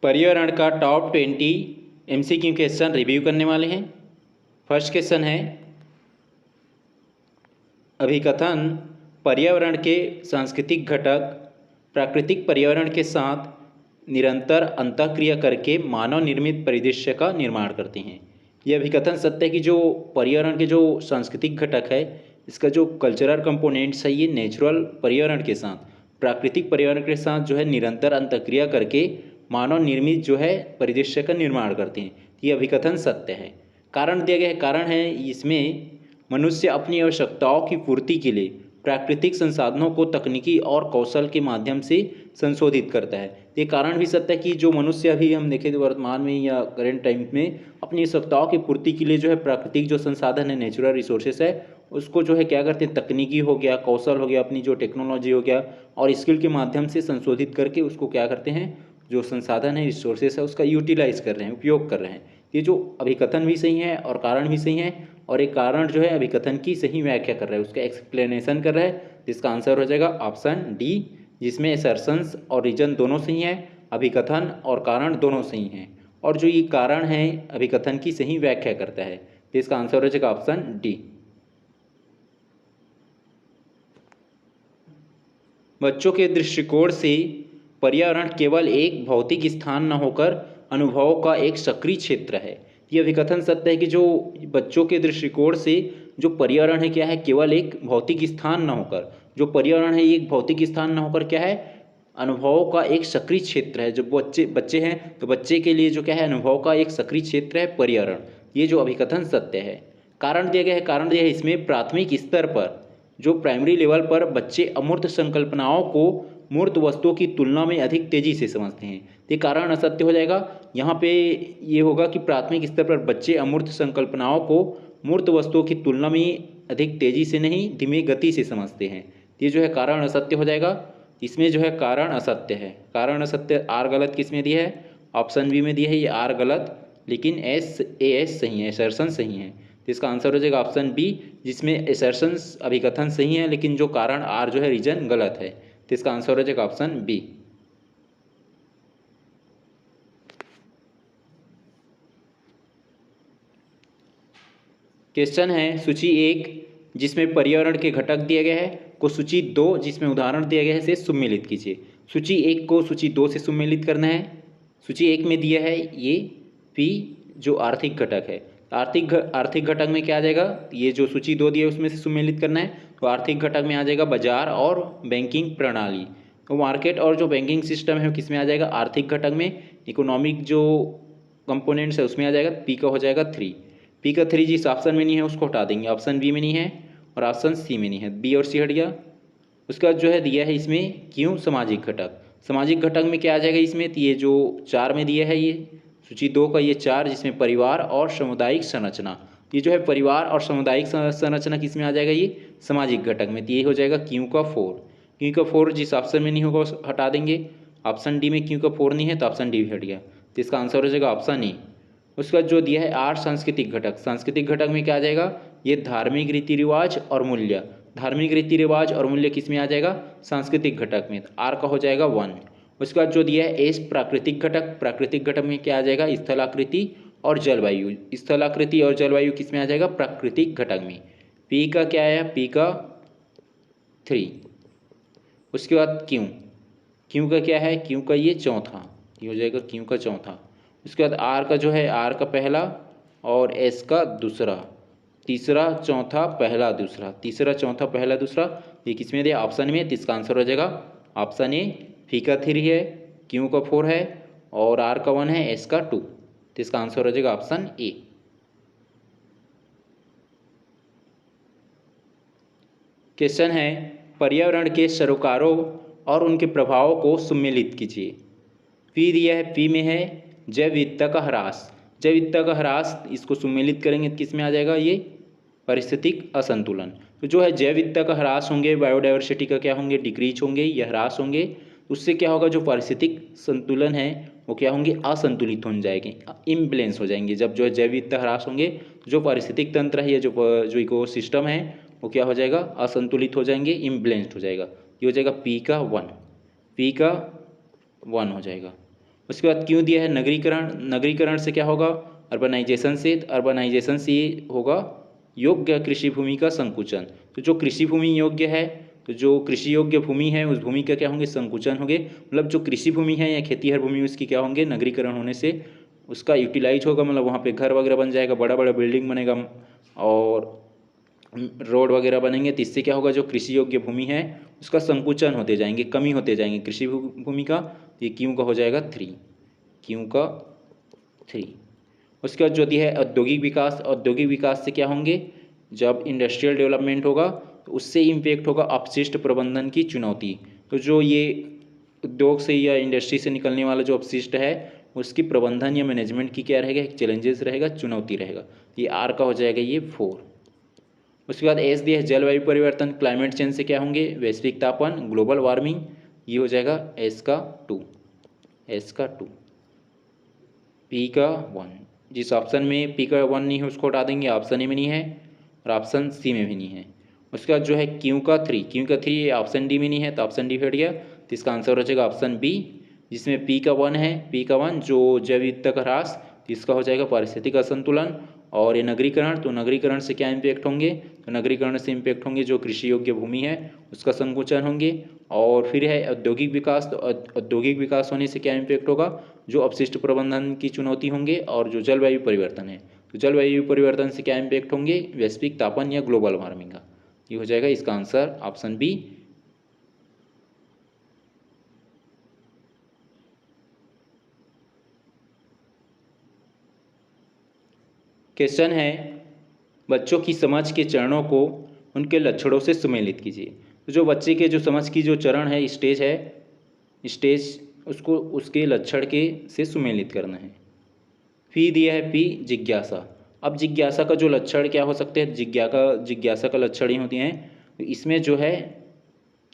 पर्यावरण का top 20 MCQ question review करने वाले हैं। फर्स्ट क्वेश्चन है, अभिकथन पर्यावरण के सांस्कृतिक घटक प्राकृतिक पर्यावरण के साथ निरंतर अंतःक्रिया करके मानव निर्मित परिदृश्य का निर्माण करते हैं। यह अभिकथन सत्य है कि जो पर्यावरण के जो सांस्कृतिक घटक है, इसका जो कल्चरल कंपोनेंट्स है, ये नेचुरल पर्यावरण के साथ प्राकृतिक पर्यावरण के साथ जो है निरंतर अंतःक्रिया करके मानव निर्मित जो है परिदृश्य का निर्माण करते हैं। ये अभिकथन सत्य है। कारण दिया गया है, कारण है इसमें मनुष्य अपनी आवश्यकताओं की पूर्ति के लिए प्राकृतिक संसाधनों को तकनीकी और कौशल के माध्यम से संशोधित करता है। ये कारण भी सत्य है कि जो मनुष्य अभी हम देखें तो वर्तमान में या करेंट टाइम में अपनी आवश्यकताओं की पूर्ति के लिए जो है प्राकृतिक जो संसाधन है, नेचुरल रिसोर्सेस है, उसको जो है क्या करते हैं, तकनीकी हो गया, कौशल हो गया, अपनी जो टेक्नोलॉजी हो गया और स्किल के माध्यम से संशोधित करके उसको क्या करते हैं, जो संसाधन है, रिसोर्सेस है, उसका यूटिलाइज कर रहे हैं, उपयोग कर रहे हैं। ये जो अभिकथन भी सही है और कारण भी सही है, और एक कारण जो है अभिकथन की सही व्याख्या कर रहा है, उसका एक्सप्लेनेशन कर रहा है, जिसका आंसर हो जाएगा ऑप्शन डी, जिसमें असर्शंस और रीजन दोनों सही हैं, अभिकथन और कारण दोनों सही हैं, और जो ये कारण है अभिकथन की सही व्याख्या करता है, जिसका आंसर हो जाएगा ऑप्शन डी। बच्चों के दृष्टिकोण से पर्यावरण केवल एक भौतिक स्थान न होकर अनुभवों का एक सक्रिय क्षेत्र है। यह अभिकथन सत्य है कि जो बच्चों के दृष्टिकोण से जो पर्यावरण है क्या है, केवल एक भौतिक स्थान न होकर, जो पर्यावरण है एक भौतिक स्थान न होकर क्या है, अनुभवों का एक सक्रिय क्षेत्र है। जो बच्चे हैं तो बच्चे के लिए जो क्या है, अनुभव का एक सक्रिय क्षेत्र है पर्यावरण। ये जो अभिकथन सत्य है। कारण दिया गया है, कारण दिया है इसमें प्राथमिक स्तर पर जो प्राइमरी लेवल पर बच्चे अमूर्त संकल्पनाओं को मूर्त वस्तुओं की तुलना में अधिक तेजी से समझते हैं। ये कारण असत्य हो जाएगा। यहाँ पे ये होगा कि प्राथमिक स्तर पर बच्चे अमूर्त संकल्पनाओं को मूर्त वस्तुओं की तुलना में अधिक तेजी से नहीं, धीमी गति से समझते हैं। ये जो है कारण असत्य हो जाएगा। इसमें जो है कारण असत्य है। कारण असत्य आर गलत किस में दिया है, ऑप्शन बी में दिया है, ये आर गलत, लेकिन एस सही है, असर्शन सही है। तो इसका आंसर हो जाएगा ऑप्शन बी, जिसमें असर्शंस अभिकथन सही है, लेकिन जो कारण आर जो है रीजन गलत है। तो इसका आंसर हो जाएगा ऑप्शन बी। क्वेश्चन है सूची 1 जिसमें पर्यावरण के घटक दिए गए हैं को सूची 2 जिसमें उदाहरण दिया गया है से सुमेलित कीजिए। सूची 1 को सूची 2 से सुमेलित करना है। सूची 1 में दिया है ये पी जो आर्थिक घटक है। आर्थिक घटक में क्या आ जाएगा, ये जो सूची 2 दिया है उसमें से सुमेलित करना है। तो आर्थिक घटक में आ जाएगा बाजार और बैंकिंग प्रणाली। तो मार्केट और जो बैंकिंग सिस्टम है किस में आ जाएगा, आर्थिक घटक में। इकोनॉमिक जो कंपोनेंट्स है उसमें आ जाएगा, पी का हो जाएगा 3। पी का 3 जिस ऑप्शन में नहीं है उसको हटा देंगे, ऑप्शन बी में नहीं है और ऑप्शन सी में नहीं है, बी और सी हट गया। उसके बाद जो है दिया है इसमें क्यों सामाजिक घटक। सामाजिक घटक में क्या आ जाएगा इसमें, तो ये जो 4 में दिया है, ये सूची 2 का ये 4 जिसमें परिवार और सामुदायिक संरचना, ये जो है परिवार और सामुदायिक संरचना किस में आ जाएगा, ये सामाजिक घटक में। तो ये हो जाएगा क्यों का 4। क्यों का 4 जिस ऑप्शन में नहीं होगा उस हटा देंगे। ऑप्शन डी में क्यों का 4 नहीं है तो ऑप्शन डी भी हट गया। तो इसका आंसर हो जाएगा ऑप्शन ई। उसके बाद जो दिया है आर सांस्कृतिक घटक, सांस्कृतिक घटक में क्या आ जाएगा, ये धार्मिक रीति रिवाज और मूल्य। धार्मिक रीति रिवाज और मूल्य किस में आ जाएगा, सांस्कृतिक घटक में। आर का हो जाएगा 1। उसके बाद जो दिया है एस प्राकृतिक घटक, प्राकृतिक घटक में क्या आ जाएगा, स्थलाकृति और जलवायु। स्थलाकृति और जलवायु किस में आ जाएगा, प्राकृतिक घटक में। पी का क्या है, पी का 3। उसके बाद क्यों, क्यों का क्या है, क्यों का ये चौथा, ये हो जाएगा क्यों का चौथा। उसके बाद आर का जो है, आर का पहला और एस का दूसरा, तीसरा चौथा पहला दूसरा, तीसरा चौथा पहला दूसरा, ये किस में दिया, ऑप्शन में। तो इसका आंसर हो जाएगा ऑप्शन ए। पी का 3 है, क्यों का 4 है और आर का 1 है, एस का 2। तो इसका आंसर हो जाएगा ऑप्शन ए। क्वेश्चन है पर्यावरण के सरोकारों और उनके प्रभावों को सुमेलित कीजिए। पी दिया है, पी में है जैव विविधता का ह्रास। जैव विविधता का ह्रास इसको सुमेलित करेंगे तो किस में आ जाएगा, ये पारिस्थितिक असंतुलन। तो जो है जैव विविधता का ह्रास होंगे, बायोडाइवर्सिटी का क्या होंगे, डिक्रीज होंगे या ह्रास होंगे। उससे क्या होगा, जो पारिस्थितिक संतुलन है वो क्या होंगे, असंतुलित हो जाएंगे, इम्बैलेंस हो जाएंगे। जब जो है जैव विविधता ह्रास होंगे, जो पारिस्थितिक तंत्र है या जो इको सिस्टम है वो क्या हो जाएगा, असंतुलित हो जाएंगे, इम्बैलेंस्ड हो जाएगा। ये हो जाएगा पी का 1, पी का 1 हो जाएगा। उसके बाद क्यों दिया है नगरीकरण, नगरीकरण से क्या होगा, अर्बनाइजेशन से, अर्बनाइजेशन से होगा योग्य कृषि भूमि का संकुचन। तो जो कृषि भूमि योग्य है, तो जो कृषि योग्य भूमि है उस भूमि का क्या होंगे, संकुचन होंगे, मतलब जो कृषि भूमि है या खेतीहर भूमि उसकी क्या होंगे, नगरीकरण होने से उसका यूटिलाइज होगा, मतलब वहाँ पे घर वगैरह बन जाएगा, बड़ा बड़ा बिल्डिंग बनेगा और रोड वगैरह बनेंगे। तो इससे क्या होगा, जो कृषि योग्य भूमि है उसका संकुचन होते जाएंगे, कमी होते जाएंगे कृषि भूमि का। तो ये क्यों का हो जाएगा 3, क्यों का 3। उसके बाद जो दिया है औद्योगिक विकास, औद्योगिक विकास से क्या होंगे, जब इंडस्ट्रियल डेवलपमेंट होगा तो उससे इम्पेक्ट होगा अपशिष्ट प्रबंधन की चुनौती। तो जो ये उद्योग से या इंडस्ट्री से निकलने वाला जो अपशिष्ट है उसकी प्रबंधन या मैनेजमेंट की क्या रहेगा, एक चैलेंजेस रहेगा, चुनौती रहेगा। ये आर का हो जाएगा ये 4। उसके बाद एस दिया है जलवायु परिवर्तन, क्लाइमेट चेंज से क्या होंगे, वैश्विक तापन, ग्लोबल वार्मिंग, ये हो जाएगा एस का 2, एस का 2। पी का 1, जिस ऑप्शन में पी का 1 नहीं है उसको हटा देंगे, ऑप्शन ए में नहीं है और ऑप्शन सी में भी नहीं है। उसके बाद जो है क्यू का 3, क्यू का 3 ऑप्शन डी में नहीं है तो ऑप्शन डी हट गया। तो इसका आंसर हो जाएगा ऑप्शन बी, जिसमें पी का 1 है, पी का 1 जो जैव विविधता का ह्रास, तो इसका हो जाएगा पारिस्थितिक असंतुलन। और ये नगरीकरण, तो नगरीकरण से क्या इम्पैक्ट होंगे, तो नगरीकरण से इम्पैक्ट होंगे जो कृषि योग्य भूमि है उसका संकुचन होंगे। और फिर है औद्योगिक विकास, तो औद्योगिक विकास होने से क्या इम्पैक्ट होगा, जो अपशिष्ट प्रबंधन की चुनौती होंगे। और जो जलवायु परिवर्तन है, तो जलवायु परिवर्तन से क्या इम्पैक्ट होंगे, वैश्विक तापन या ग्लोबल वार्मिंग का। ये हो जाएगा इसका आंसर ऑप्शन बी। क्वेश्चन है बच्चों की समझ के चरणों को उनके लक्षणों से सुमेलित कीजिए। तो जो बच्चे के जो समझ की जो चरण है, स्टेज है, स्टेज उसको उसके लक्षण के से सुमेलित करना है। पी दिया है पी जिज्ञासा। अब जिज्ञासा का जो लक्षण क्या हो सकते हैं, जिज्ञासा का लक्षण ही होती हैं। तो इसमें जो है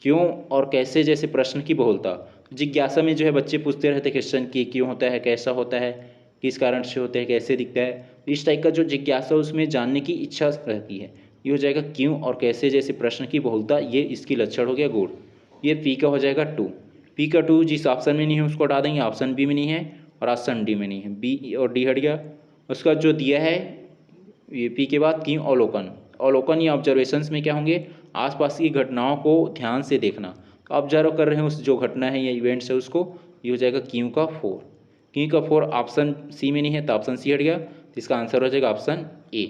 क्यों और कैसे जैसे प्रश्न की बहुलता। जिज्ञासा में जो है बच्चे पूछते रहते क्वेश्चन कि क्यों होता है, कैसा होता है, किस कारण से होता है, कैसे दिखता है। तो इस टाइप का जो जिज्ञासा उसमें जानने की इच्छा रहती है, ये हो जाएगा क्यों और कैसे जैसे प्रश्न की बहुलता, ये इसकी लक्षण हो गया गुण। ये पी का हो जाएगा 2, पी का 2 जिस ऑप्शन में नहीं है उसको हटा देंगे, ऑप्शन बी में नहीं है और ऑप्शन डी में नहीं है, बी और डी हट गया। उसका जो दिया है ये पी के बाद क्यों अवलोकन, अवलोकन या ऑब्जर्वेशंस में क्या होंगे, आसपास की घटनाओं को ध्यान से देखना। तो ऑब्जर्व कर रहे हैं उस जो घटना है या इवेंट्स है उसको, ये हो जाएगा क्यों का 4, क्यों का 4 ऑप्शन सी में नहीं है तो ऑप्शन सी हट गया। तो इसका आंसर हो जाएगा ऑप्शन ए।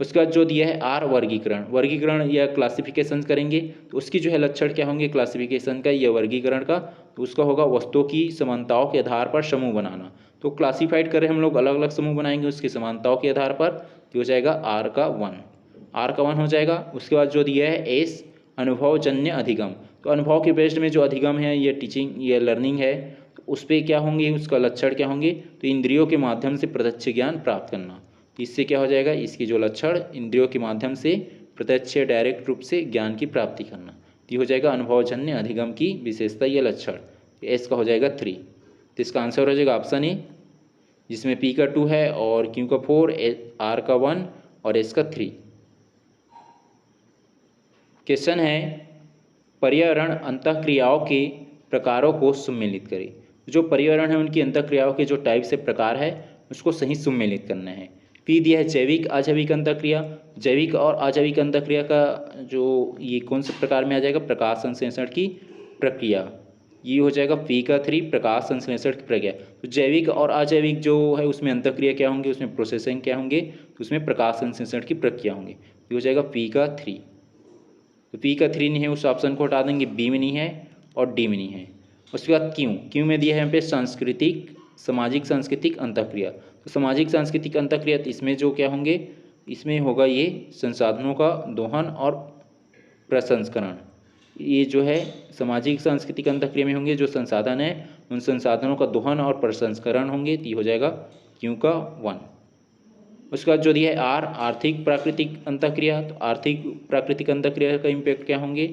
उसके बाद जो दिया है आर वर्गीकरण, वर्गीकरण या क्लासिफिकेशन करेंगे तो उसकी जो है लक्षण क्या होंगे क्लासिफिकेशन का या वर्गीकरण का, तो उसका होगा वस्तुओं की समानताओं के आधार पर समूह बनाना। तो क्लासिफाइड कर रहे हैं हम लोग, अलग अलग समूह बनाएंगे उसकी समानताओं के आधार पर, तो हो जाएगा आर का 1, आर का 1 हो जाएगा। उसके बाद जो दिया है एस अनुभवजन्य अधिगम, तो अनुभव के बेस्ड में जो अधिगम है ये टीचिंग या लर्निंग है, तो उस पर क्या होंगे, उसका लक्षण क्या होंगे, तो इंद्रियों के माध्यम से प्रत्यक्ष ज्ञान प्राप्त करना। इससे क्या हो जाएगा, इसकी जो लक्षण इंद्रियों के माध्यम से प्रत्यक्ष डायरेक्ट रूप से ज्ञान की प्राप्ति करना, तो हो जाएगा अनुभवजन्य अधिगम की विशेषता या लक्षण। एस का हो जाएगा 3, तो इसका आंसर हो जाएगा ऑप्शन ए, जिसमें पी का 2 है और क्यू का 4, आर का 1 और एस का 3। क्वेश्चन है पर्यावरण अंतःक्रियाओं के प्रकारों को सम्मिलित करें। जो पर्यावरण है उनकी अंतःक्रियाओं के जो टाइप से प्रकार है उसको सही सम्मिलित करना है। पी दिया है जैविक अजैविक अंतःक्रिया, जैविक और अजैविक अंतःक्रिया का जो ये कौन से प्रकार में आ जाएगा, प्रकाश संश्लेषण की प्रक्रिया, ये हो जाएगा पी का 3 प्रकाश संश्लेषण की प्रक्रिया। तो जैविक और अजैविक जो है उसमें अंतःक्रिया क्या होंगे, उसमें प्रोसेसिंग क्या होंगे, तो उसमें प्रकाश संश्लेषण की प्रक्रिया होंगे, ये हो जाएगा पी का 3। तो पी का 3 नहीं है उस ऑप्शन को हटा देंगे, बी में नहीं है और डी में नहीं है। उसके बाद क्यों, क्यों में दिया है यहाँ पे सांस्कृतिक सामाजिक सांस्कृतिक अंतःक्रिया। तो सामाजिक सांस्कृतिक अंतःक्रिया, तो इसमें जो क्या होंगे, इसमें होगा ये संसाधनों का दोहन और प्रसंस्करण। ये जो है सामाजिक सांस्कृतिक अंतःक्रिया में होंगे जो संसाधन है उन संसाधनों का दोहन और प्रसंस्करण होंगे, तो ये हो जाएगा क्यों का 1। उसके बाद जो दिया है आर आर्थिक प्राकृतिक अंतःक्रिया, तो आर्थिक प्राकृतिक अंतःक्रिया का इम्पैक्ट क्या होंगे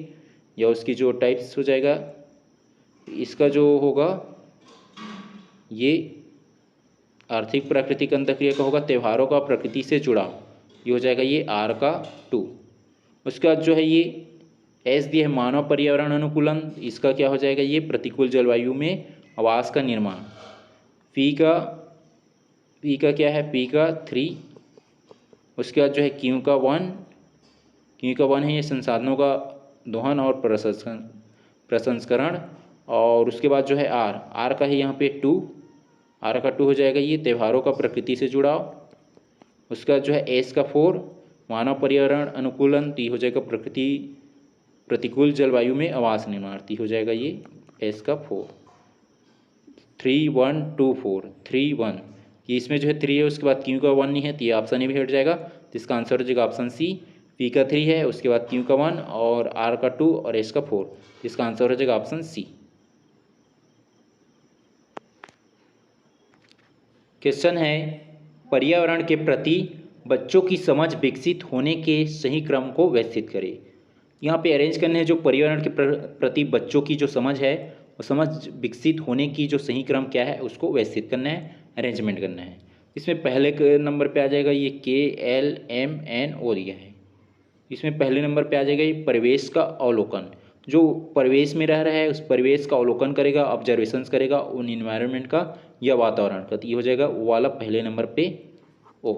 या उसकी जो टाइप्स हो जाएगा, इसका जो होगा ये आर्थिक प्राकृतिक अंतःक्रिया का होगा त्योहारों का प्रकृति से जुड़ाव, ये हो जाएगा ये आर का 2। उसके बाद जो है ये एस दिया है मानव पर्यावरण अनुकूलन, इसका क्या हो जाएगा ये प्रतिकूल जलवायु में आवास का निर्माण। पी का क्या है, पी का 3, उसके बाद जो है क्यू का 1 है, ये संसाधनों का दोहन और प्रसंस्करण। और उसके बाद जो है आर का है यहाँ पे 2, आर का 2 हो जाएगा ये त्योहारों का प्रकृति से जुड़ाव। उसका जो है एस का 4 मानव पर्यावरण अनुकूलन, तो ये हो जाएगा प्रकृति प्रतिकूल जलवायु में आवास निर्माण, तो हो जाएगा ये एस का 4। 3 1 2 4 3 1, ये इसमें जो है 3 है, उसके बाद क्यू का 1 नहीं है, तो ये ऑप्शन ए भी हट जाएगा। तो इसका आंसर हो जाएगा ऑप्शन सी, पी का 3 है, उसके बाद क्यू का 1 और आर का 2 और एस का 4, इसका आंसर हो जाएगा ऑप्शन सी। क्वेश्चन है पर्यावरण के प्रति बच्चों की समझ विकसित होने के सही क्रम को व्यवस्थित करें। यहाँ पे अरेंज करने हैं जो पर्यावरण के प्रति बच्चों की जो समझ है, वो समझ विकसित होने की जो सही क्रम क्या है उसको व्यवस्थित करना है, अरेंजमेंट करना है। इसमें पहले नंबर पे आ जाएगा ये KLMNO दिया है। इसमें पहले नंबर पे आ जाएगा ये परिवेश का अवलोकन, जो परिवेश में रह रहा है उस परिवेश का अवलोकन करेगा, ऑब्जर्वेशंस करेगा उन इन्वायरमेंट का या वातावरण का, तो ये हो जाएगा वो वाला पहले नंबर पे ओ।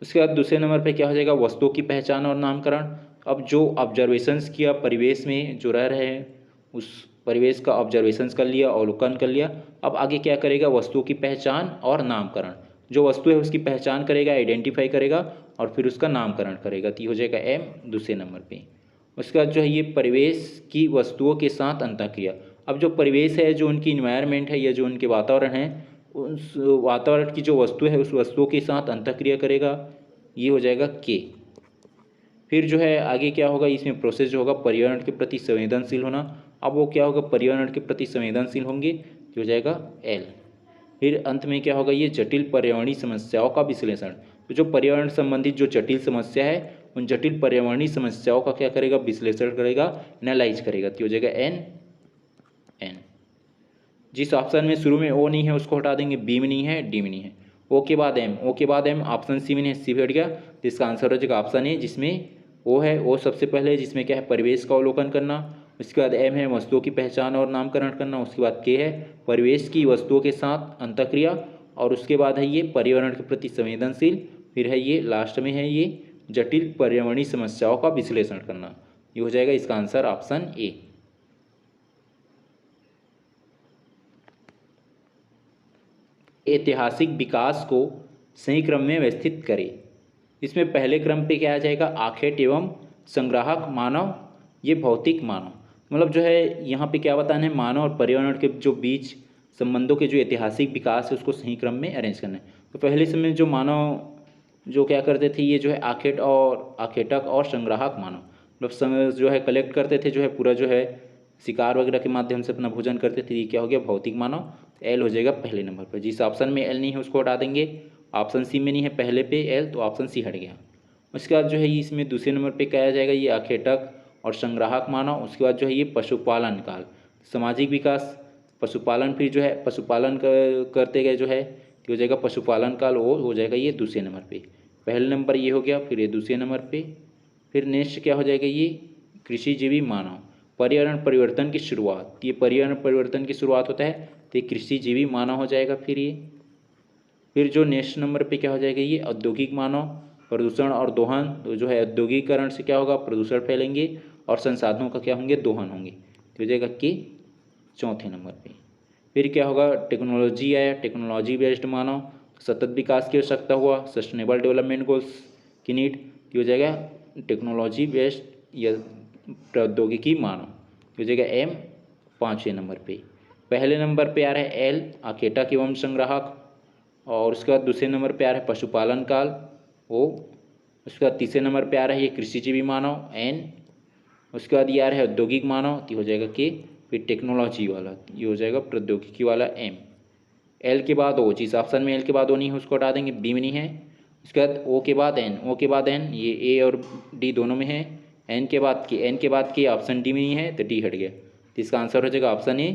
उसके बाद दूसरे नंबर पे क्या हो जाएगा, वस्तुओं की पहचान और नामकरण। अब जो ऑब्जर्वेशंस किया परिवेश में जो रह रहे हैं उस परिवेश का ऑब्जर्वेशंस कर लिया, अवलोकन कर लिया, अब आगे क्या करेगा, वस्तुओं की पहचान और नामकरण। जो वस्तु है उसकी पहचान करेगा, आइडेंटिफाई करेगा और फिर उसका नामकरण करेगा, तो ये हो जाएगा एम दूसरे नंबर पे। उसके बाद जो है ये परिवेश की वस्तुओं के साथ अंतःक्रिया। अब जो परिवेश है, जो उनकी इन्वायरमेंट है या जो उनके वातावरण है, उस वातावरण की जो वस्तु है उस वस्तुओं के साथ अंतःक्रिया करेगा, ये हो जाएगा के। फिर जो है आगे क्या होगा, इसमें प्रोसेस जो होगा पर्यावरण के प्रति संवेदनशील होना। अब वो क्या होगा, पर्यावरण के प्रति संवेदनशील होंगे, तो हो जाएगा एल। फिर अंत में क्या होगा, ये जटिल पर्यावरणीय समस्याओं का विश्लेषण। तो जो पर्यावरण संबंधित जो जटिल समस्या है उन जटिल पर्यावरणीय समस्याओं का क्या करेगा, विश्लेषण करेगा, एनालाइज करेगा, तो हो जाएगा एन। जिस ऑप्शन में शुरू में ओ नहीं है उसको हटा देंगे, बी में नहीं है, डी में नहीं है। ओ के बाद एम, ऑप्शन सी में नहीं है, सी भी हट गया, तो इसका आंसर हो जाएगा ऑप्शन ए, जिसमें ओ है, ओ सबसे पहले जिसमें क्या है परिवेश का अवलोकन करना। उसके बाद एम है वस्तुओं की पहचान और नामकरण करना। उसके बाद के है परिवेश की वस्तुओं के साथ अंतःक्रिया। और उसके बाद है ये पर्यावरण के प्रति संवेदनशील। फिर है ये लास्ट में है ये जटिल पर्यावरणीय समस्याओं का विश्लेषण करना। ये हो जाएगा इसका आंसर ऑप्शन ए। ऐतिहासिक विकास को सही क्रम में व्यवस्थित करें। इसमें पहले क्रम पे क्या आ जाएगा, आखेट एवं संग्राहक मानव, ये भौतिक मानव। मतलब जो है यहाँ पे क्या बताना है, मानव और पर्यावरण के जो बीच संबंधों के जो ऐतिहासिक विकास है उसको सही क्रम में अरेंज करना है। तो पहले समय जो मानव जो क्या करते थे, ये जो है आखेटक और संग्राहक मानव, मतलब समय जो है कलेक्ट करते थे, जो है पूरा जो है शिकार वगैरह के माध्यम से अपना भोजन करते थे, ये क्या हो गया भौतिक मानव। एल हो जाएगा पहले नंबर पर। जिस ऑप्शन में एल नहीं है उसको हटा देंगे, ऑप्शन सी में नहीं है पहले पे एल, तो ऑप्शन सी हट गया। उसके बाद जो है इसमें दूसरे नंबर पे क्या आ जाएगा, ये आखेटक और संग्राहक मानव। उसके बाद जो है ये पशुपालन काल, सामाजिक विकास, पशुपालन, फिर जो है पशुपालन करते गए जो है कि हो जाएगा पशुपालन काल, वो हो जाएगा ये दूसरे नंबर पे। पहले नंबर ये हो गया, फिर ये दूसरे नंबर पे। फिर नेक्स्ट क्या हो जाएगा, ये कृषिजीवी मानव, पर्यावरण परिवर्तन की शुरुआत, ये पर्यावरण परिवर्तन की शुरुआत होता है तो ये कृषिजीवी मानव हो जाएगा। फिर जो नेक्स्ट नंबर पे क्या हो जाएगा, ये औद्योगिक मानव, प्रदूषण और दोहन, तो जो है औद्योगिकरण से क्या होगा, प्रदूषण फैलेंगे और संसाधनों का क्या होंगे, दोहन होंगे, तो हो जाएगा के चौथे नंबर पे। फिर क्या होगा, टेक्नोलॉजी आया, टेक्नोलॉजी बेस्ड मानव, सतत विकास की आवश्यकता हुआ, सस्टेनेबल डेवलपमेंट गोल्स की नीड, हो जाएगा टेक्नोलॉजी बेस्ड या प्रौद्योगिकी मानव, हो जाएगा एम पाँचवें नंबर पे। पहले नंबर पे आ रहा है एल आखेटक एवं संग्राहक, और उसके बाद दूसरे नंबर पे आ रहा है पशुपालन काल ओ। उसके बाद तीसरे नंबर पे आ रहा है ये कृषिजीवी मानव एन। उसके बाद ये आ रहा है औद्योगिक मानव, तो हो जाएगा के। फिर टेक्नोलॉजी वाला ये हो जाएगा प्रौद्योगिकी वाला एम। एल के बाद ओ, जिस ऑप्शन में एल के बाद ओ नहीं है उसको हटा देंगे, बी में नहीं है। उसके बाद ओ के बाद एन, ओ के बाद एन, ये ए और डी दोनों में है। एन के बाद के ऑप्शन डी में नहीं है तो डी हट गया, तो इसका आंसर हो जाएगा option A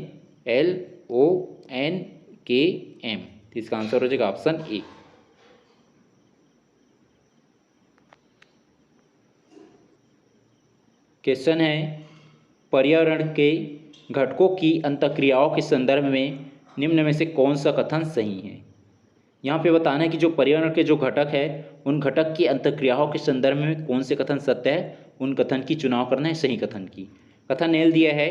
L O N K M, तो इसका आंसर हो जाएगा ऑप्शन ए। क्वेश्चन है पर्यावरण के घटकों की अंतःक्रियाओं के संदर्भ में निम्न में से कौन सा कथन सही है। यहाँ पे बताना है कि जो पर्यावरण के जो घटक है उन घटक की अंतःक्रियाओं के संदर्भ में कौन से कथन सत्य है, उन कथन की चुनाव करना है सही कथन की। कथन एल दिया है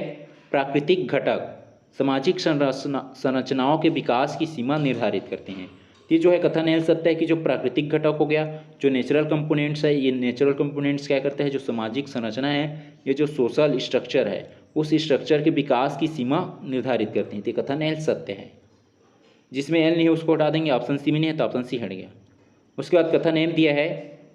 प्राकृतिक घटक सामाजिक संरचनाओं के विकास की सीमा निर्धारित करते हैं। ये जो है कथन एल सत्य है कि जो प्राकृतिक घटक हो गया, जो नेचुरल कंपोनेंट्स है, ये नेचुरल कंपोनेंट्स क्या करते हैं, जो सामाजिक संरचना है, ये जो सोशल स्ट्रक्चर है उस स्ट्रक्चर के विकास की सीमा निर्धारित करते हैं। तो कथन एल सत्य है। जिसमें एल नहीं है उसको हटा देंगे, ऑप्शन सी में नहीं है तो ऑप्शन सी हट गया। उसके बाद कथन एम दिया है,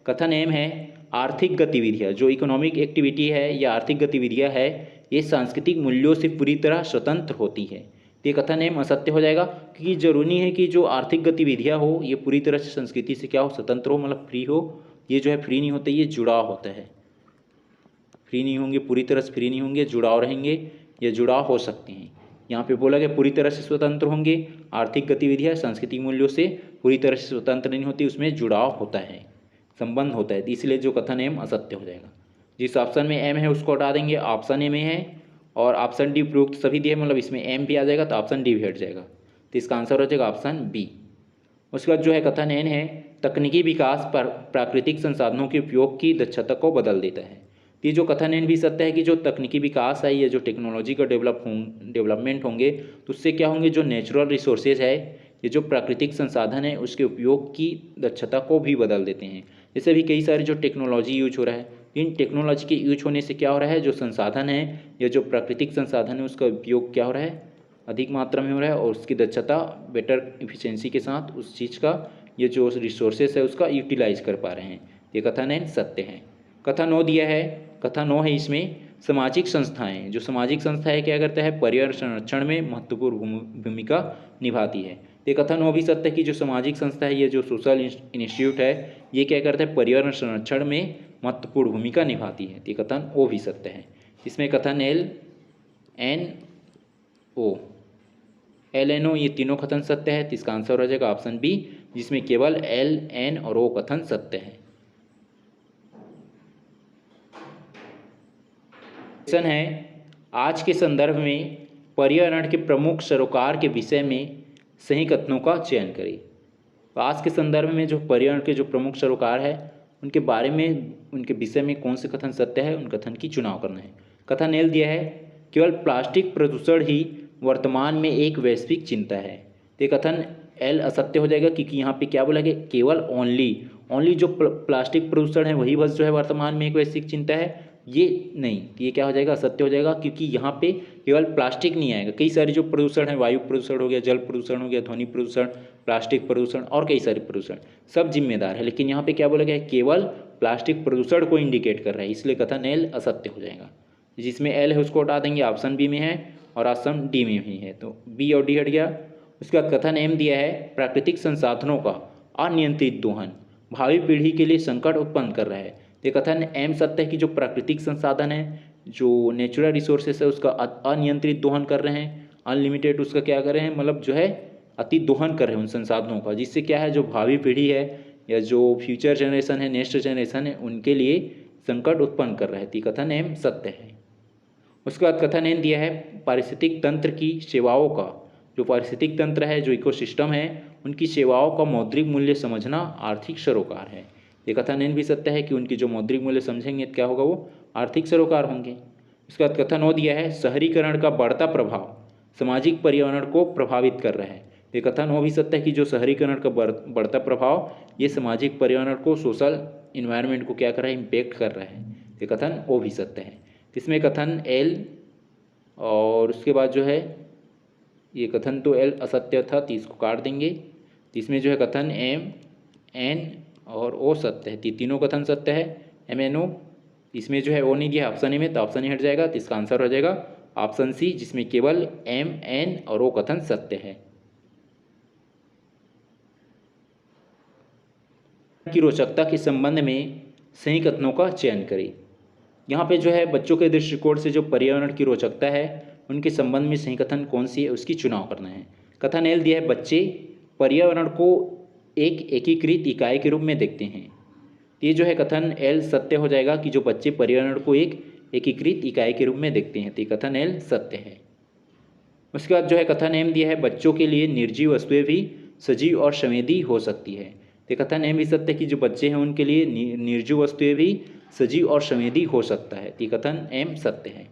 कथन एम है आर्थिक गतिविधियाँ, जो इकोनॉमिक एक्टिविटी है या आर्थिक गतिविधियाँ है ये सांस्कृतिक मूल्यों से पूरी तरह स्वतंत्र होती है। तो ये कथन एम असत्य हो जाएगा, क्योंकि जरूरी है कि जो आर्थिक गतिविधियाँ हो ये पूरी तरह से संस्कृति से क्या हो, स्वतंत्र हो, मतलब फ्री हो। ये जो है फ्री नहीं होते, ये जुड़ाव होता है। फ्री नहीं होंगे, पूरी तरह से फ्री नहीं होंगे, जुड़ाव रहेंगे, ये जुड़ाव हो सकते हैं। यहाँ पे बोला गया पूरी तरह से स्वतंत्र होंगे, आर्थिक गतिविधियाँ सांस्कृतिक मूल्यों से पूरी तरह से स्वतंत्र नहीं होती, उसमें जुड़ाव होता है, संबंध होता है। इसलिए जो कथन एम असत्य हो जाएगा। जिस ऑप्शन में एम है उसको हटा देंगे, ऑप्शन ए में है और ऑप्शन डी उपरोक्त सभी दिए, मतलब इसमें एम भी आ जाएगा तो ऑप्शन डी भी हट जाएगा। तो इसका आंसर हो जाएगा ऑप्शन बी। उसके बाद जो है कथन एन है तकनीकी विकास पर प्राकृतिक संसाधनों के उपयोग की दक्षता को बदल देता है। ये जो कथन एन भी सत्य है कि जो तकनीकी विकास है, ये जो टेक्नोलॉजी का डेवलपमेंट होंगे तो उससे क्या होंगे, जो नेचुरल रिसोर्सेज है, ये जो प्राकृतिक संसाधन है उसके उपयोग की दक्षता को भी बदल देते हैं। जैसे भी कई सारे जो टेक्नोलॉजी यूज हो रहा है, इन टेक्नोलॉजी के यूज होने से क्या हो रहा है, जो संसाधन है या जो प्राकृतिक संसाधन है उसका उपयोग क्या हो रहा है, अधिक मात्रा में हो रहा है और उसकी दक्षता बेटर इफिशिएंसी के साथ उस चीज़ का, ये जो रिसोर्सेज है उसका यूटिलाइज कर पा रहे हैं। ये कथन है सत्य है। कथन ओ दिया है, कथन ओ है इसमें सामाजिक संस्थाएं, जो सामाजिक संस्थाएं क्या करता है, पर्यावरण संरक्षण में महत्वपूर्ण भूमिका निभाती है। ये कथन ओ भी सत्य है कि जो सामाजिक संस्था है, ये जो सोशल इंस्टीट्यूट है, ये क्या करता है, पर्यावरण संरक्षण में महत्वपूर्ण भूमिका निभाती है। ये कथन ओ भी सत्य है। इसमें कथन L N O L N O ये तीनों कथन सत्य है। तो इसका आंसर हो जाएगा ऑप्शन बी, जिसमें केवल एल एन और ओ कथन सत्य है। क्वेश्चन है आज के संदर्भ में पर्यावरण के प्रमुख सरोकार के विषय में सही कथनों का चयन करें। तो आज के संदर्भ में जो पर्यावरण के जो प्रमुख सरोकार है उनके बारे में, उनके विषय में कौन से कथन सत्य है, उन कथन की चुनाव करना है। कथन एल दिया है केवल प्लास्टिक प्रदूषण ही वर्तमान में एक वैश्विक चिंता है। तो कथन एल असत्य हो जाएगा, क्योंकि यहाँ पे क्या बोला गया, केवल ओनली जो प्लास्टिक प्रदूषण है वही बस जो है वर्तमान में एक वैश्विक चिंता है, ये नहीं। ये क्या हो जाएगा, असत्य हो जाएगा, क्योंकि यहाँ पे केवल प्लास्टिक नहीं आएगा, कई सारे जो प्रदूषण है, वायु प्रदूषण हो गया, जल प्रदूषण हो गया, ध्वनि प्रदूषण, प्लास्टिक प्रदूषण और कई सारे प्रदूषण सब जिम्मेदार है। लेकिन यहाँ पे क्या बोला गया है, केवल प्लास्टिक प्रदूषण को इंडिकेट कर रहा है, इसलिए कथन एल असत्य हो जाएगा। जिसमें एल है उसको हटा देंगे, ऑप्शन बी में है और ऑप्शन डी में भी है, तो बी और डी हट गया। उसके बाद कथन एम दिया है प्राकृतिक संसाधनों का अनियंत्रित दोहन भावी पीढ़ी के लिए संकट उत्पन्न कर रहा है। ये कथन एम सत्य है कि जो प्राकृतिक संसाधन है, जो नेचुरल रिसोर्सेस है उसका अनियंत्रित दोहन कर रहे हैं, अनलिमिटेड उसका क्या कर रहे हैं, मतलब जो है अति दोहन कर रहे हैं उन संसाधनों का, जिससे क्या है जो भावी पीढ़ी है या जो फ्यूचर जनरेशन है, नेक्स्ट जनरेशन है, उनके लिए संकट उत्पन्न कर रहे हैं। तो कथन एम सत्य है। उसके बाद कथन एन दिया है पारिस्थितिक तंत्र की सेवाओं का, जो पारिस्थितिक तंत्र है, जो इकोसिस्टम है, उनकी सेवाओं का मौद्रिक मूल्य समझना आर्थिक सरोकार है। ये कथन एन भी सत्य है कि उनकी जो मौद्रिक मूल्य समझेंगे तो क्या होगा, वो आर्थिक सरोकार होंगे। उसके बाद कथन ओ दिया है शहरीकरण का बढ़ता प्रभाव सामाजिक पर्यावरण को प्रभावित कर रहा है। ये कथन ओ भी सत्य है कि जो शहरीकरण का बढ़ता प्रभाव ये सामाजिक पर्यावरण को, सोशल इन्वायरमेंट को क्या कर रहा है, इम्पेक्ट कर रहा है। ये कथन ओ भी सत्य है। इसमें कथन एल और उसके बाद जो है ये कथन तो एल असत्य था तो इसको काट देंगे। तो इसमें जो है कथन एम एन और ओ सत्य है, तीनों कथन सत्य है, एम एन ओ। इसमें जो है ओ नहीं दिया ऑप्शन ए में, तो ऑप्शन ही हट जाएगा। तो इसका आंसर हो जाएगा ऑप्शन सी, जिसमें केवल एम एन और ओ कथन सत्य है। की रोचकता के संबंध में सही कथनों का चयन करें। यहाँ पे जो है बच्चों के दृष्टिकोण से जो पर्यावरण की रोचकता है उनके संबंध में सही कथन कौन सी है उसकी चुनाव करना है। कथन एल दिया है बच्चे पर्यावरण को एक एकीकृत इकाई के रूप में देखते हैं। ये जो है कथन एल सत्य हो जाएगा कि जो बच्चे पर्यावरण को एक एकीकृत इकाई के रूप में देखते हैं। तो कथन एल सत्य है। उसके बाद जो है कथन एम दिया है, बच्चों के लिए निर्जीव वस्तुएं भी सजीव और संवेदी हो सकती है। तो कथन एम भी सत्य है कि जो बच्चे हैं उनके लिए निर्जीव वस्तुएं भी सजीव और संवेदी हो सकता है। तो कथन एम सत्य है।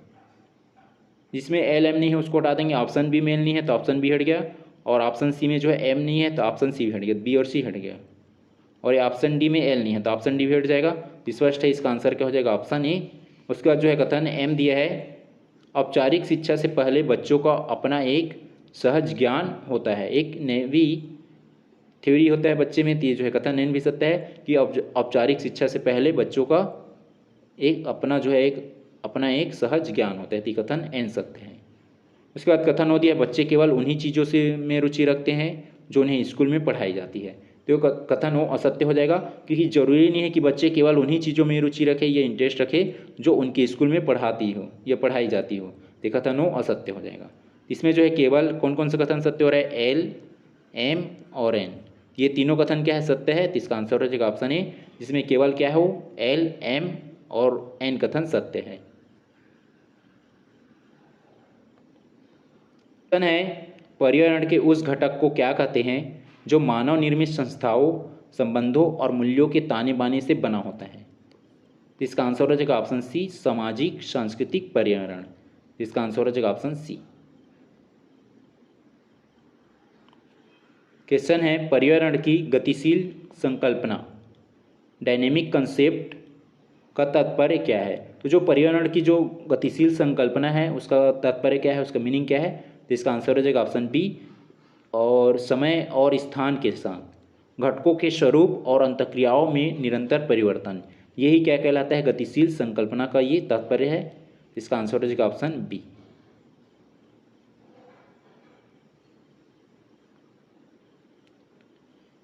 जिसमें एल एम नहीं है उसको हटा देंगे, ऑप्शन बी मेल नहीं है तो ऑप्शन बी हट गया, और ऑप्शन सी में जो है एम नहीं है तो ऑप्शन सी भी हट गया, बी और सी हट गया, और ये ऑप्शन डी में एल नहीं है तो ऑप्शन डी भी हट जाएगा। स्पष्ट है, इसका आंसर क्या हो जाएगा, ऑप्शन ए। उसके बाद जो है कथन एम दिया है, औपचारिक शिक्षा से पहले बच्चों का अपना एक सहज ज्ञान होता है, एक नैवी थ्योरी होता है बच्चे में। तो ये जो है कथन एन भी सत्य है कि औपचारिक शिक्षा से पहले बच्चों का एक अपना एक सहज ज्ञान होता है। तो कथन एन सत्य है। उसके बाद कथन हो दिया, बच्चे केवल उन्हीं चीज़ों से में रुचि रखते हैं जो उन्हें स्कूल में पढ़ाई जाती है। तो कथन हो असत्य हो जाएगा, क्योंकि ज़रूरी नहीं है कि बच्चे केवल उन्हीं चीज़ों में रुचि रखे या इंटरेस्ट रखे जो उनके स्कूल में पढ़ाती हो या पढ़ाई जाती हो। तो कथन हो असत्य हो जाएगा। इसमें जो है केवल कौन कौन सा कथन सत्य हो रहा है, एल, एम और एन, ये तीनों कथन क्या है, सत्य है। तो इसका आंसर हो जाएगा ऑप्शन ए, जिसमें केवल क्या हो, एल, एम और एन कथन सत्य है। कथन है, पर्यावरण के उस घटक को क्या कहते हैं जो मानव निर्मित संस्थाओं, संबंधों और मूल्यों के ताने बाने से बना होता है। तो इसका आंसर हो जाएगा ऑप्शन सी, सामाजिक सांस्कृतिक पर्यावरण। इसका आंसर हो जाएगा ऑप्शन सी। क्वेश्चन है, पर्यावरण की गतिशील संकल्पना, डायनेमिक कंसेप्ट का तात्पर्य क्या है। तो जो पर्यावरण की जो गतिशील संकल्पना है उसका तात्पर्य क्या है, उसका मीनिंग क्या है। तो इसका आंसर हो जाएगा ऑप्शन बी, और समय और स्थान के साथ घटकों के स्वरूप और अंतक्रियाओं में निरंतर परिवर्तन, यही क्या कहलाता है, गतिशील संकल्पना का ये तात्पर्य है। इसका आंसर हो जाएगा ऑप्शन बी।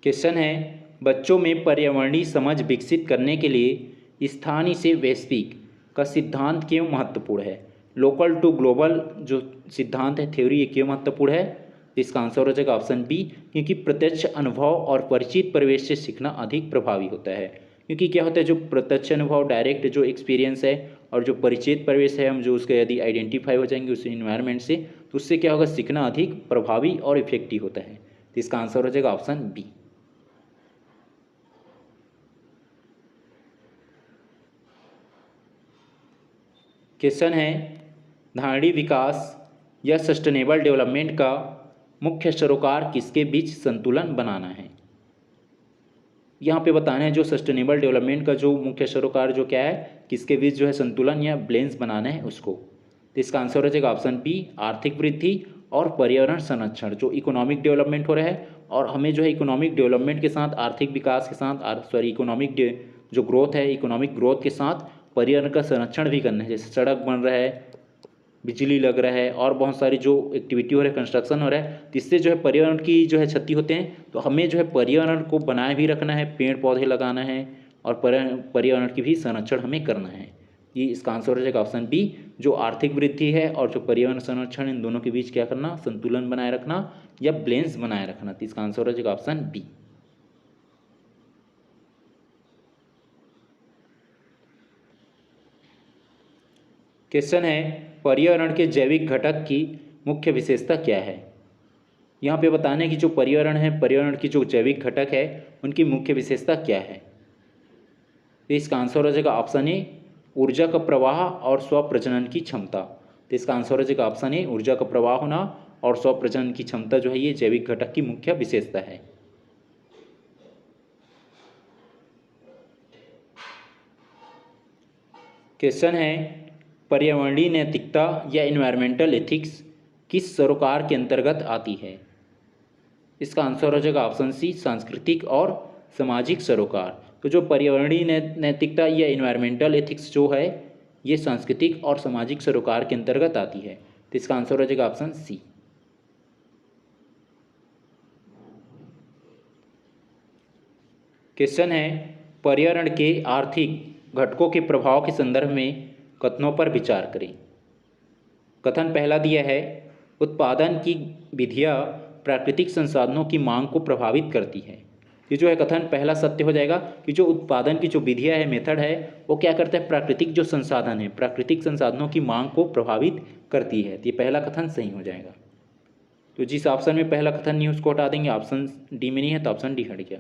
क्वेश्चन है, बच्चों में पर्यावरणीय समझ विकसित करने के लिए स्थानीय से वैश्विक का सिद्धांत क्यों महत्वपूर्ण है। लोकल टू ग्लोबल जो सिद्धांत है, थ्योरी, ये क्यों महत्वपूर्ण है। इसका आंसर हो जाएगा ऑप्शन बी, क्योंकि प्रत्यक्ष अनुभव और परिचित परिवेश से सीखना अधिक प्रभावी होता है। क्योंकि क्या होता है, जो प्रत्यक्ष अनुभव, डायरेक्ट जो एक्सपीरियंस है, और जो परिचित परिवेश है, हम जो उसके यदि आइडेंटिफाई हो जाएंगे उस इन्वायरमेंट से, तो उससे क्या होगा, सीखना अधिक प्रभावी और इफेक्टिव होता है। तो इसका आंसर हो जाएगा ऑप्शन बी। क्वेश्चन है, धारणीय विकास या सस्टेनेबल डेवलपमेंट का मुख्य सरोकार किसके बीच संतुलन बनाना है। यहाँ पे बताना है जो सस्टेनेबल डेवलपमेंट का जो मुख्य सरोकार जो क्या है, किसके बीच जो है संतुलन या बैलेंस बनाना है उसको। तो इसका आंसर हो जाएगा ऑप्शन बी, आर्थिक वृद्धि और पर्यावरण संरक्षण, जो इकोनॉमिक डेवलपमेंट हो रहा है, और हमें जो है इकोनॉमिक डेवलपमेंट के साथ, आर्थिक विकास के साथ, इकोनॉमिक जो ग्रोथ है, इकोनॉमिक ग्रोथ के साथ पर्यावरण का संरक्षण भी करना है। जैसे सड़क बन रहा है, बिजली लग रहा है, और बहुत सारी जो एक्टिविटी हो रहा है, कंस्ट्रक्शन हो रहा है, तो इससे जो है पर्यावरण की जो है क्षति होते हैं। तो हमें जो है पर्यावरण को बनाए भी रखना है, पेड़ पौधे लगाना है, और पर्यावरण की भी संरक्षण हमें करना है। ये इसका आंसर हो जाएगा ऑप्शन बी, जो आर्थिक वृद्धि है और जो पर्यावरण संरक्षण, इन दोनों के बीच क्या करना, संतुलन बनाए रखना या बैलेंस बनाए रखना। तो इसका आंसर हो जाएगा ऑप्शन बी। क्वेश्चन है, पर्यावरण के जैविक घटक की मुख्य विशेषता क्या है। यहाँ पे बताने की जो पर्यावरण है, पर्यावरण की जो जैविक घटक है, उनकी मुख्य विशेषता क्या है। तो इसका आंसर हो जाएगा ऑप्शन ए, ऊर्जा का प्रवाह और स्वप्रजनन की क्षमता। तो इसका आंसर हो जाएगा ऑप्शन ए, ऊर्जा का प्रवाह होना और स्वप्रजनन की क्षमता जो है, ये जैविक घटक की मुख्य विशेषता है। क्वेश्चन है, पर्यावरणीय नैतिकता या इन्वायरमेंटल एथिक्स किस सरोकार के अंतर्गत आती है। इसका आंसर हो जाएगा ऑप्शन सी, सांस्कृतिक और सामाजिक सरोकार। तो जो पर्यावरणीय नैतिकता या इन्वायरमेंटल एथिक्स जो है, ये सांस्कृतिक और सामाजिक सरोकार के अंतर्गत आती है। तो इसका आंसर हो जाएगा ऑप्शन सी। क्वेश्चन है, पर्यावरण के आर्थिक घटकों के प्रभाव के संदर्भ में कथनों पर विचार करें। कथन पहला दिया है, उत्पादन की विधियाँ प्राकृतिक संसाधनों की मांग को प्रभावित करती है। ये जो है कथन पहला सत्य हो जाएगा कि जो उत्पादन की जो विधियाँ है, मेथड है, वो क्या करता है, प्राकृतिक जो संसाधन है, प्राकृतिक संसाधनों की मांग को प्रभावित करती है। तो ये पहला कथन सही हो जाएगा। तो जिस ऑप्शन में पहला कथन नहीं है उसको हटा देंगे, ऑप्शन डी में नहीं है तो ऑप्शन डी हट गया।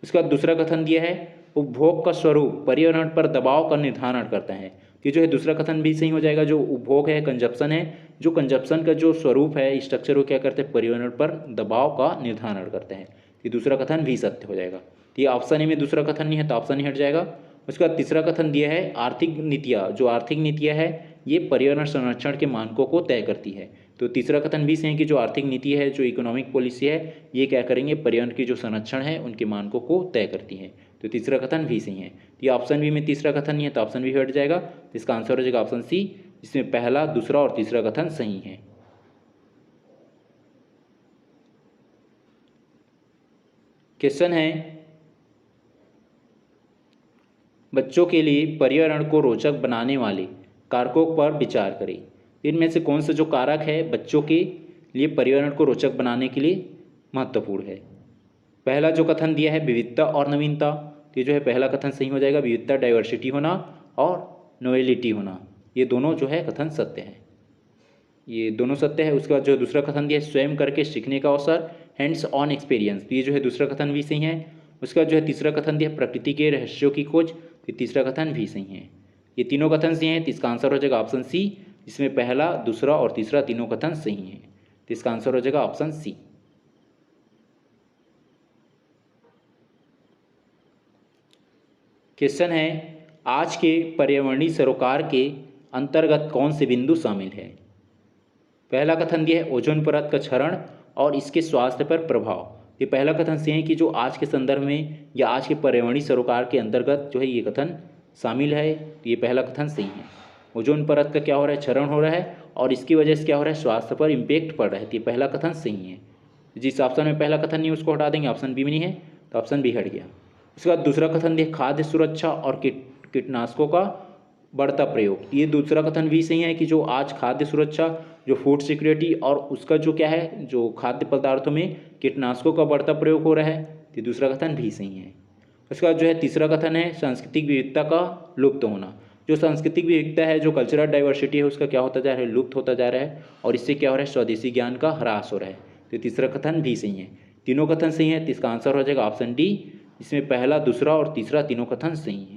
उसके बाद दूसरा कथन दिया है उपभोग का स्वरूप पर्यावरण पर दबाव का निर्धारण करता है। ये जो है दूसरा कथन भी सही हो जाएगा। जो उपभोग है कंजप्शन है, जो कंजप्शन का जो स्वरूप है स्ट्रक्चर वो क्या करते हैं, पर्यावरण पर दबाव का निर्धारण करते हैं। ये दूसरा कथन भी सत्य हो जाएगा। तो ये ऑप्शन ए में दूसरा कथन नहीं है तो ऑप्शन ही हट जाएगा। उसके बाद तीसरा कथन दिया है आर्थिक नीतियाँ, जो आर्थिक नीतियाँ है ये पर्यावरण संरक्षण के मानकों को तय करती है। तो तीसरा कथन भी सही है कि जो आर्थिक नीति है, जो इकोनॉमिक पॉलिसी है, ये क्या करेंगे, पर्यावरण के जो संरक्षण है उनके मानकों को तय करती है। तो तीसरा कथन भी सही है। तो ये ऑप्शन बी में तीसरा कथन नहीं है तो ऑप्शन भी हट जाएगा। तो इसका आंसर हो जाएगा ऑप्शन सी, जिसमें पहला, दूसरा और तीसरा कथन सही है। क्वेश्चन है बच्चों के लिए पर्यावरण को रोचक बनाने वाले कारकों पर विचार करें। इनमें से कौन सा जो कारक है बच्चों के लिए पर्यावरण को रोचक बनाने के लिए महत्वपूर्ण है। पहला जो कथन दिया है विविधता और नवीनता, तो ये जो है पहला कथन सही हो जाएगा। विविधता, डाइवर्सिटी होना और नोवेलिटी होना, ये दोनों जो है कथन सत्य हैं, ये दोनों सत्य है। उसके बाद जो दूसरा कथन दिया है स्वयं करके सीखने का अवसर, हैंड्स ऑन एक्सपीरियंस, तो ये जो है दूसरा कथन भी सही है। उसके बाद जो है तीसरा कथन दिया है प्रकृति के रहस्यों की खोज, तो तीसरा कथन भी सही है। ये तीनों कथन सही हैं तो इसका आंसर हो जाएगा ऑप्शन सी, जिसमें पहला, दूसरा और तीसरा तीनों कथन सही हैं। तो इसका आंसर हो जाएगा ऑप्शन सी। क्वेश्चन है आज के पर्यावरणीय सरोकार के अंतर्गत कौन से बिंदु शामिल है। पहला कथन दिया है ओजोन परत का क्षरण और इसके स्वास्थ्य पर प्रभाव। ये पहला कथन सही है कि जो आज के संदर्भ में या आज के पर्यावरणीय सरोकार के अंतर्गत जो है ये कथन शामिल है, तो ये पहला कथन सही है। ओजोन परत का क्या हो रहा है, क्षरण हो रहा है और इसकी वजह से क्या हो रहा है, स्वास्थ्य पर इम्पेक्ट पड़ रहा है, तो ये पहला कथन सही है। जिस ऑप्शन में पहला कथन नहीं है उसको हटा देंगे, ऑप्शन बी में नहीं है तो ऑप्शन बी हट गया। उसके बाद दूसरा कथन दिया खाद्य सुरक्षा और कीटनाशकों का बढ़ता प्रयोग, ये दूसरा कथन भी सही है कि जो आज खाद्य सुरक्षा, जो फूड सिक्योरिटी और उसका जो क्या है, जो खाद्य पदार्थों में कीटनाशकों का बढ़ता प्रयोग हो रहा है, तो दूसरा कथन भी सही है। उसके बाद जो है तीसरा कथन है सांस्कृतिक विविधता का लुप्त होना, जो सांस्कृतिक विविधता है, जो कल्चरल डाइवर्सिटी है उसका क्या होता जा रहा है, लुप्त होता जा रहा है और इससे क्या हो रहा है, स्वदेशी ज्ञान का ह्रास हो रहा है। तो तीसरा कथन भी सही है। तीनों कथन सही है तो इसका आंसर हो जाएगा ऑप्शन डी, इसमें पहला, दूसरा और तीसरा तीनों कथन सही है।